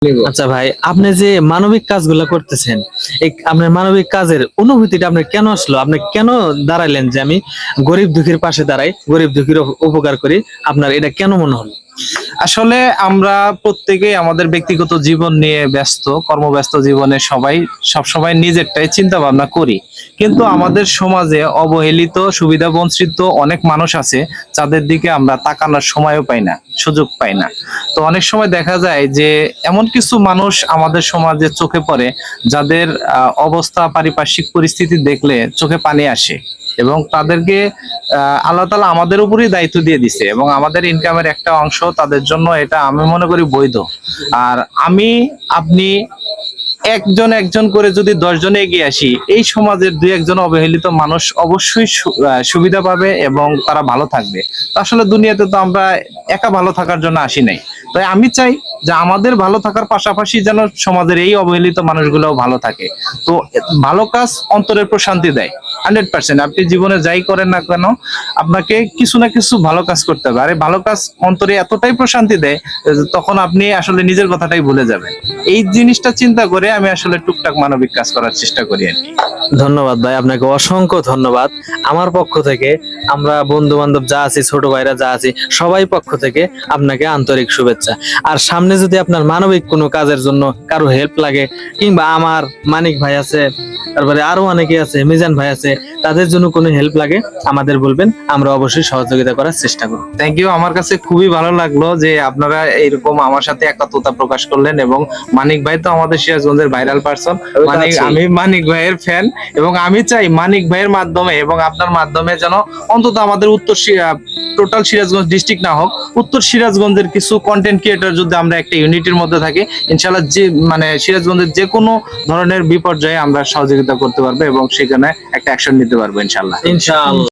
আচ্ছা ভাই, আপনি যে মানবিক কাজগুলো করতেছেন, এই আপনার মানবিক কাজের অনুভূতিটা আপনার কেন আসলো? আপনি কেন দাঁড়াইলেন যে আমি গরিব দুঃখীর পাশে দাঁড়াই, গরিব দুঃখীর উপকার করি? আপনার এটা কেন মনে হলো? আসলে আমরা প্রত্যেকেই আমাদের ব্যক্তিগত জীবন নিয়ে ব্যস্ত, কর্মব্যস্ত জীবনে সবাই সবসময় নিজেরটাই চিন্তা ভাবনা করি। কিন্তু আমাদের সমাজে অবহেলিত, সুবিধা বঞ্চিত অনেক মানুষ আছে, যাদের দিকে আমরা তাকানোর সময়ও পাই না, সুযোগ পাই না। তো অনেক সময় দেখা যায় যে এমন কিছু মানুষ আমাদের সমাজে চোখে পড়ে, যাদের অবস্থা, পারিপার্শ্বিক পরিস্থিতি দেখলে চোখে পানি আসে, এবং তাদেরকে আল্লাহ তাআলা আমাদের উপরেই দায়িত্ব দিয়ে দিছে, এবং আমাদের ইনকামের একটা অংশ তাদের জন্য, এটা আমি মনে করি বৈধ। আর আপনি একজন একজন করে যদি 10 জনে এগিয়ে আসি, এই সমাজের দুই একজন অবহেলিত মানুষ অবশ্যই সুবিধা পাবে এবং তারা ভালো থাকবে। তো আসলে দুনিয়াতে তো আমরা একা ভালো থাকার জন্য আসি নাই। তাই আমি চাই যে আমাদের ভালো থাকার পাশাপাশি যেন সমাজের এই অবহেলিত মানুষগুলোও ভালো থাকে। তো ভালো কাজ অন্তরের প্রশান্তি দেয় 100%। আপনি জীবনে যাই করেন না কেন, আপনাকে কিছু না কিছু ভালো কাজ করতে হবে। আর এই ভালো কাজ অন্তরে এতটাই প্রশান্তি দেয়, তখন আপনি আসলে নিজের কথাটাই ভুলে যাবেন। এই জিনিসটা চিন্তা করে আমি আসলে টুকটাক মানবিক কাজ করার চেষ্টা করি আর কি। ধন্যবাদ ভাই, আপনাকে অসংখ্য ধন্যবাদ। আমার পক্ষ থেকে, আমরা বন্ধু বান্ধব যা আছি, ছোট ভাইরা যা আছি, সবাই পক্ষ থেকে আপনাকে আন্তরিক শুভেচ্ছা। আর সামনে যদি আপনার মানবিক কোনো কাজের জন্য কারো হেল্প লাগে, কিংবা আমার মানিক ভাই আছে, তারপরে আরো অনেকে আছে, মিজান ভাই আছে, তাদের জন্য কোনো হেল্প লাগে আমাদের বলবেন, আমরা অবশ্যই সহযোগিতা করার চেষ্টা করব। Thank you. আমার কাছে খুবই ভালো লাগলো যে আপনারা এরকম আমার সাথে একাত্মতা প্রকাশ করলেন, এবং মানিক ভাই তো আমাদের সিরাজগঞ্জের ভাইরাল পারসন। আমি মানিক ভাইয়ের ফ্যান, এবং আমি চাই মানিক ভাইয়ের মাধ্যমে এবং আপনার মাধ্যমে যেন অন্তত আমাদের টোটাল সিরাজগঞ্জ ডিস্ট্রিক্ট না হোক, উত্তর সিরাজগঞ্জের কিছু কন্টেন্ট ক্রিয়েটর যদি আমরা একটা ইউনিটির মধ্যে থাকি, ইনশাআল্লাহ যে সিরাজগঞ্জের যে কোনো ধরনের বিপর্যয়ে আমরা সহযোগিতা করতে পারবো এবং সেখানে একটা অ্যাকশন নিতে পারবো ইনশাআল্লাহ। ইনশাআল্লাহ।